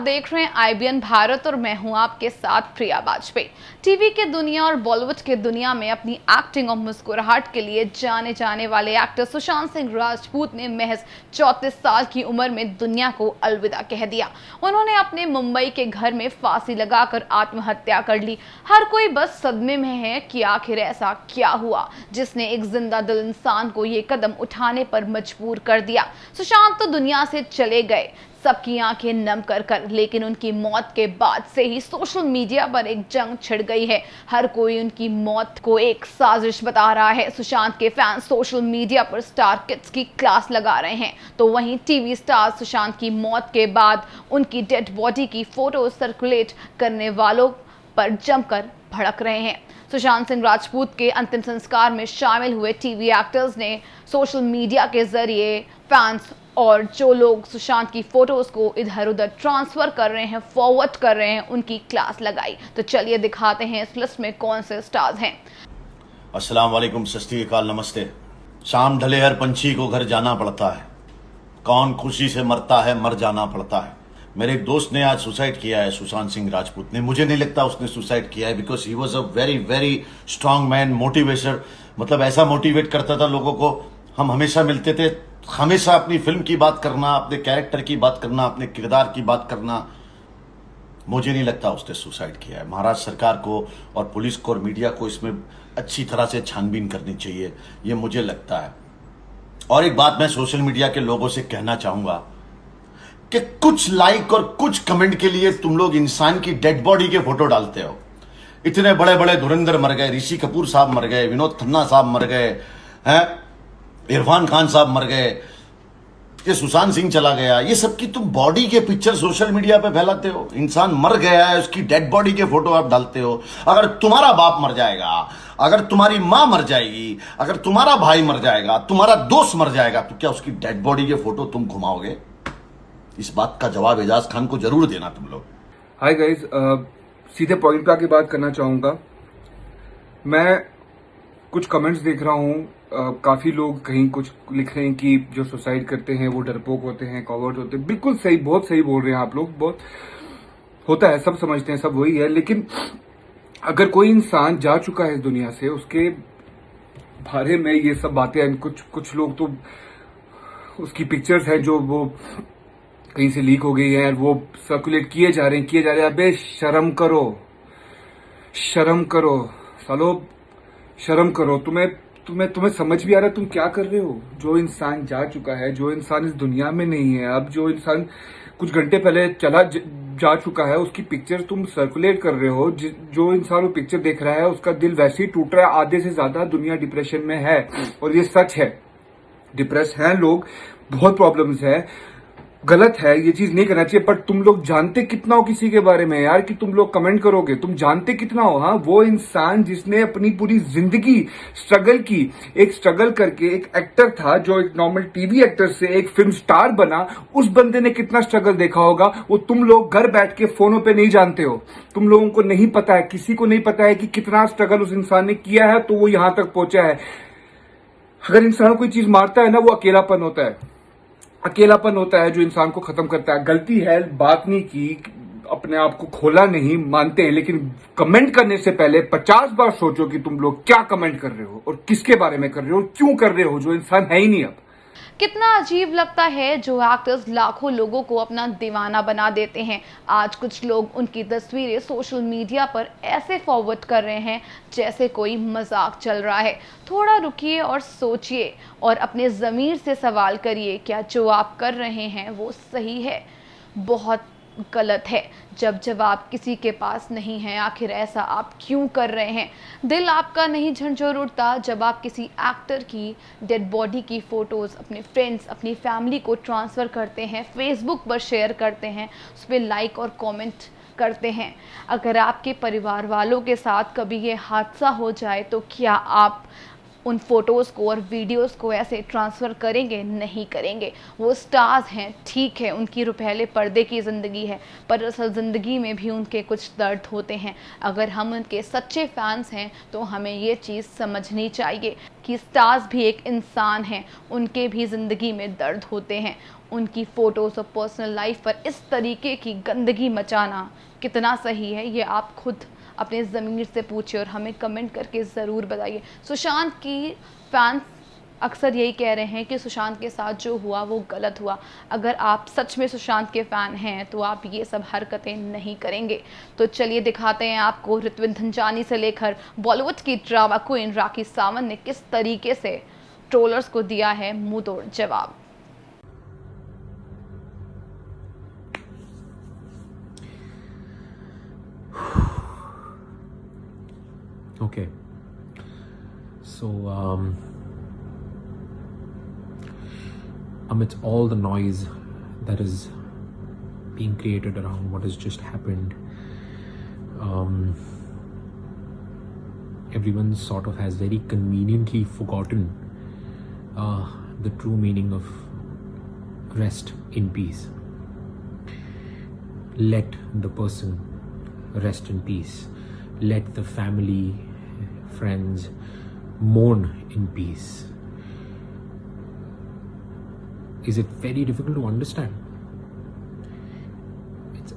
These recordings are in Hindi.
देख रहे हैं आईबीएन भारत और मैं हूं आपके साथ प्रिया बाजपेयी। टीवी के दुनिया और बॉलीवुड के दुनिया में अपनी एक्टिंग और मुस्कुराहट के लिए जाने जाने वाले एक्टर सुशांत सिंह राजपूत ने महज 34 साल की उम्र में दुनिया को अलविदा कह दिया। उन्होंने अपने मुंबई के घर में फांसी लगाकर आत्महत्या कर ली। हर कोई बस सदमे में है कि आखिर ऐसा क्या हुआ जिसने एक जिंदा दिल इंसान को ये कदम उठाने पर मजबूर कर दिया। सुशांत तो दुनिया से चले गए, सबकी आंखें नम कर लेकिन उनकी मौत के बाद से ही सोशल मीडिया पर एक जंग छिड़ गई है। हर कोई उनकी मौत को एक साजिश बता रहा है। सुशांत के फैंस सोशल मीडिया पर स्टार किड्स की क्लास लगा रहे हैं, तो वहीं टीवी स्टार सुशांत की मौत के बाद उनकी डेड बॉडी की फोटो सर्कुलेट करने वालों पर जमकर भड़क रहे हैं। सुशांत सिंह राजपूत के अंतिम संस्कार में शामिल हुए टीवी एक्टर्स ने सोशल मीडिया के जरिए फैंस और जो लोग सुशांत की फोटोज को इधर उधर ट्रांसफर कर रहे हैं, फॉरवर्ड कर रहे हैं, उनकी क्लास लगाई। तो चलिए दिखाते हैं इस लिस्ट में कौन से स्टार्स हैं। अस्सलाम वालेकुम, सत श्री अकाल, नमस्ते। शाम ढले हर पंछी को घर जाना पड़ता है, कौन खुशी से मरता है मर जाना पड़ता है। मेरे एक दोस्त ने आज सुसाइड किया है, सुशांत सिंह राजपूत ने। मुझे नहीं लगता उसने सुसाइड किया है, because he was a very very strong man, motivator. मतलब ऐसा मोटिवेट करता था लोगों को। हम हमेशा मिलते थे, हमेशा अपनी फिल्म की बात करना, अपने कैरेक्टर की बात करना, अपने किरदार की बात करना। मुझे नहीं लगता उसने सुसाइड किया है। महाराष्ट्र सरकार को और पुलिस को और मीडिया को इसमें अच्छी तरह से छानबीन करनी चाहिए, ये मुझे लगता है। और एक बात मैं सोशल मीडिया के लोगों से कहना चाहूंगा कि कुछ लाइक और कुछ कमेंट के लिए तुम लोग इंसान की डेड बॉडी के फोटो डालते हो। इतने बड़े बड़े धुरंधर मर गए, ऋषि कपूर साहब मर गए, विनोद खन्ना साहब मर गए हैं, इरफान खान साहब मर गए, ये सुशांत सिंह चला गया। ये सबकी तुम बॉडी के पिक्चर सोशल मीडिया पे फैलाते हो। इंसान मर गया है, उसकी डेड बॉडी के फोटो आप डालते हो। अगर तुम्हारा बाप मर जाएगा, अगर तुम्हारी मां मर जाएगी, अगर तुम्हारा भाई मर जाएगा, तुम्हारा दोस्त मर जाएगा, तो क्या उसकी डेड बॉडी के फोटो तुम घुमाओगे? इस बात का जवाब एजाज खान को जरूर देना तुम लोग। हाय गाइस, सीधे पॉइंट पे आके बात करना चाहूंगा। मैं कुछ कमेंट्स देख रहा हूँ, काफी लोग कहीं कुछ लिख रहे हैं कि जो सुसाइड करते हैं वो डरपोक होते हैं, कॉवर्ड होते हैं। बिल्कुल सही, बहुत सही बोल रहे हैं आप लोग। बहुत होता है, सब समझते हैं, सब वही है। लेकिन अगर कोई इंसान जा चुका है इस दुनिया से, उसके बारे में ये सब बातें, कुछ लोग तो उसकी पिक्चर्स हैं जो वो कहीं से लीक हो गई है, वो सर्कुलेट किए जा रहे हैं। अबे शर्म करो, शर्म करो सालो, शर्म करो। तुम्हें समझ भी आ रहा है तुम क्या कर रहे हो? जो इंसान जा चुका है, जो इंसान इस दुनिया में नहीं है अब, जो इंसान कुछ घंटे पहले जा चुका है, उसकी पिक्चर तुम सर्कुलेट कर रहे हो। जो इंसान वो पिक्चर देख रहा है, उसका दिल वैसे ही टूट रहा है। आधे से ज्यादा दुनिया डिप्रेशन में है, और ये सच है। डिप्रेस हैं लोग, बहुत प्रॉब्लम्स है। गलत है, ये चीज नहीं करना चाहिए। पर तुम लोग जानते कितना हो किसी के बारे में यार, कि तुम लोग कमेंट करोगे? तुम जानते कितना हो? हाँ, वो इंसान जिसने अपनी पूरी जिंदगी स्ट्रगल की, एक स्ट्रगल करके एक एक्टर था, जो एक नॉर्मल टीवी एक्टर से एक फिल्म स्टार बना, उस बंदे ने कितना स्ट्रगल देखा होगा, वो तुम लोग घर बैठ के फोनों पे नहीं जानते हो। तुम लोगों को नहीं पता है, किसी को नहीं पता है कि कितना स्ट्रगल उस इंसान ने किया है, तो वो यहां तक पहुंचा है। अगर इंसान कोई चीज मारता है ना, वो अकेलापन होता है। अकेलापन होता है जो इंसान को खत्म करता है। गलती है, बात नहीं की, अपने आप को खोला नहीं, मानते हैं। लेकिन कमेंट करने से पहले 50 बार सोचो कि तुम लोग क्या कमेंट कर रहे हो और किसके बारे में कर रहे हो और क्यों कर रहे हो, जो इंसान है ही नहीं अब। कितना अजीब लगता है जो एक्टर्स लाखों लोगों को अपना दीवाना बना देते हैं। आज कुछ लोग उनकी तस्वीरें सोशल मीडिया पर ऐसे फॉरवर्ड कर रहे हैं जैसे कोई मजाक चल रहा है। थोड़ा रुकिए और सोचिए और अपने ज़मीर से सवाल करिए, क्या जो आप कर रहे हैं वो सही है? बहुत गलत है। जब जवाब किसी के पास नहीं है, आखिर ऐसा आप क्यों कर रहे हैं? दिल आपका नहीं झंझोर उठता जब आप किसी एक्टर की डेड बॉडी की फोटोज़ अपने फ्रेंड्स, अपनी फैमिली को ट्रांसफ़र करते हैं, फेसबुक पर शेयर करते हैं, उस पर लाइक और कमेंट करते हैं। अगर आपके परिवार वालों के साथ कभी ये हादसा हो जाए तो क्या आप उन फोटोज़ को और वीडियोज़ को ऐसे ट्रांसफ़र करेंगे? नहीं करेंगे। वो स्टार्स हैं, ठीक है, उनकी रुपहले पर्दे की ज़िंदगी है, पर असल ज़िंदगी में भी उनके कुछ दर्द होते हैं। अगर हम उनके सच्चे फैंस हैं तो हमें ये चीज़ समझनी चाहिए कि स्टार्स भी एक इंसान हैं, उनके भी ज़िंदगी में दर्द होते हैं। उनकी फ़ोटोज़ और पर्सनल लाइफ पर इस तरीके की गंदगी मचाना कितना सही है, ये आप खुद अपने ज़मीर से पूछिए और हमें कमेंट करके ज़रूर बताइए। सुशांत की फैंस अक्सर यही कह रहे हैं कि सुशांत के साथ जो हुआ वो गलत हुआ। अगर आप सच में सुशांत के फ़ैन हैं तो आप ये सब हरकतें नहीं करेंगे। तो चलिए दिखाते हैं आपको ऋत्विक धनजानी से लेकर बॉलीवुड की ड्रामा क्वीन राखी सावंत ने किस तरीके से ट्रोलर्स को दिया है मुंहतोड़ जवाब। Okay. So, amidst all the noise that is being created around what has just happened, everyone sort of has very conveniently forgotten the true meaning of rest in peace. Let the person rest in peace. Let the family, friends mourn in peace. Is it very difficult to understand? It's,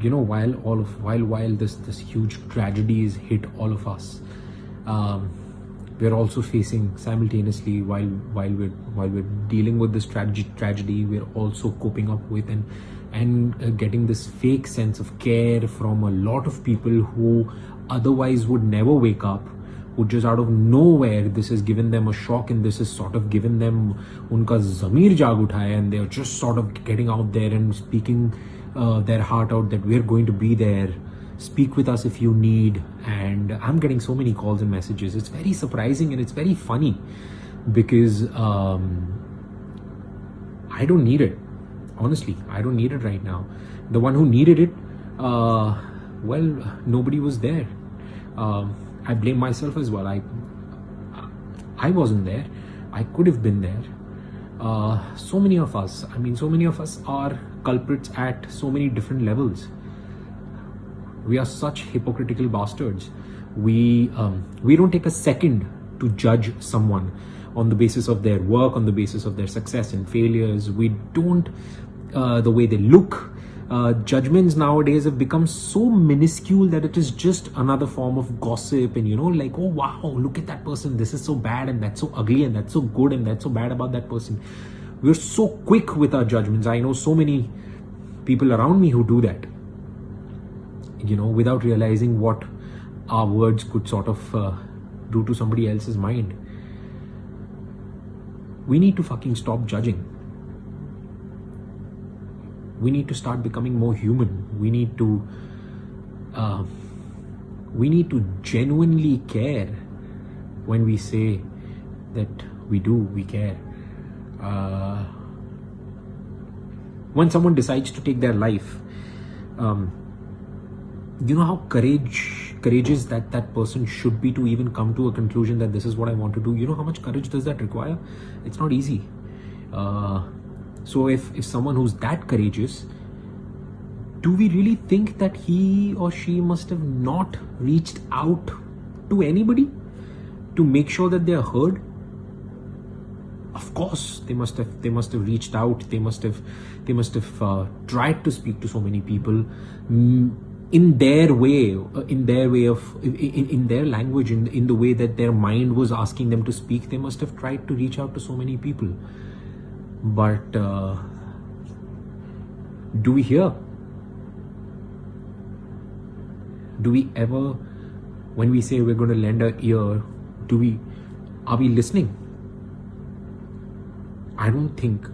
while this huge tragedies hit all of us, we're also facing simultaneously while we're dealing with this tragedy, we're also coping up with and getting this fake sense of care from a lot of people who otherwise would never wake up, who just out of nowhere this has given them a shock and this has sort of given them unka zamir jaag uthaya, and they're just sort of getting out there and speaking their heart out that we're going to be there, speak with us if you need. And I'm getting so many calls and messages. It's very surprising and it's very funny because I don't need it. Honestly, I don't need it right now. The one who needed it, nobody was there. I blame myself as well. I wasn't there. I could have been there. So many of us are culprits at so many different levels. We are such hypocritical bastards. We don't take a second to judge someone on the basis of their work, on the basis of their success and failures. We don't the way they look. Judgments nowadays have become so minuscule that it is just another form of gossip, and like, oh wow, look at that person, this is so bad and that's so ugly and that's so good and that's so bad about that person. We're so quick with our judgments. I know so many people around me who do that, without realizing what our words could sort of do to somebody else's mind. We need to fucking stop judging. We need to start becoming more human. We need to genuinely care when we say that we care. When someone decides to take their life, you know how courageous that person should be to even come to a conclusion that this is what I want to do. You know how much courage does that require? It's not easy. So if someone who's that courageous, do we really think that he or she must have not reached out to anybody to make sure that they are heard? Of course, they must have reached out. They must have tried to speak to so many people in their way, in their language, in the way that their mind was asking them to speak. They must have tried to reach out to so many people. But do we hear? Do we ever, when we say we're going to lend our ear, are we listening? I don't think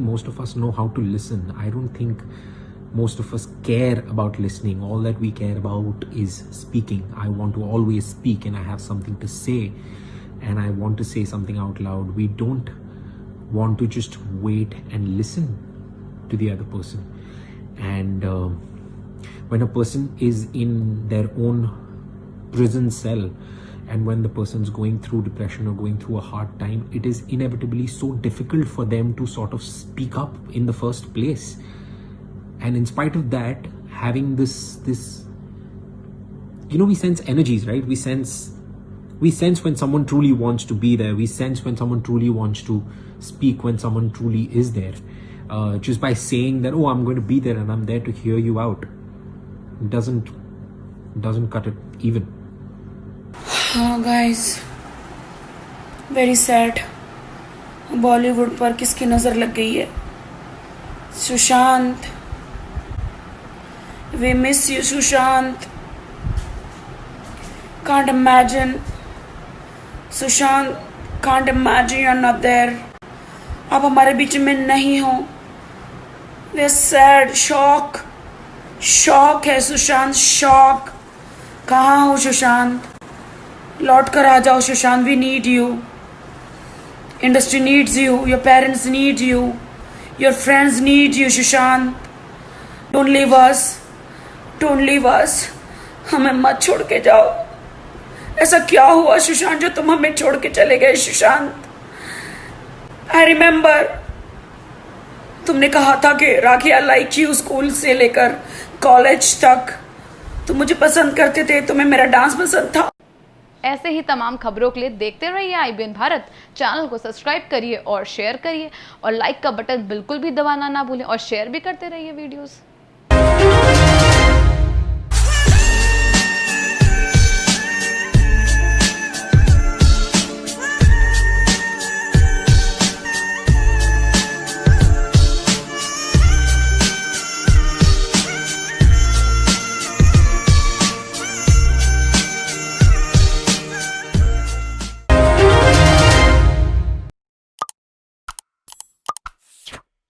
most of us know how to listen. I don't think most of us care about listening. All that we care about is speaking. I want to always speak, and I have something to say, and I want to say something out loud. We don't want to just wait and listen to the other person. And when a person is in their own prison cell, and when the person's going through depression or going through a hard time, it is inevitably so difficult for them to sort of speak up in the first place. And in spite of that, having this we sense energies, right? We sense We sense when someone truly wants to be there. We sense when someone truly wants to speak, when someone truly is there. Just by saying that, oh, I'm going to be there and I'm there to hear you out, it doesn't cut it even. हाँ गाइस, वेरी सैड। बॉलीवुड पर किसकी नजर लग गई है? Sushant, we miss you Sushant. Can't imagine Sushant, can't imagine you are not there. आप हमारे बीच में नहीं हो। वे सैड, शॉक है सुशांत, शॉक। कहाँ हो सुशांत? लौट कर आ जाओ Sushant, we need you. Industry needs you, your parents need you, your friends need you Sushant. Don't leave us, हमें मत छोड़ के जाओ। ऐसा क्या हुआ सुशांत जो तुम हमें छोड़ के चले गए सुशांत? आई रिमेम्बर तुमने कहा था कि राखी आई लाइक यू, स्कूल से लेकर कॉलेज तक तुम मुझे पसंद करते थे, तुम्हें मेरा डांस पसंद था। ऐसे ही तमाम खबरों के लिए देखते रहिए IBN भारत। चैनल को सब्सक्राइब करिए और शेयर करिए, और लाइक का बटन बिल्कुल भी दबाना ना भूलें, और शेयर भी करते रहिए वीडियोस।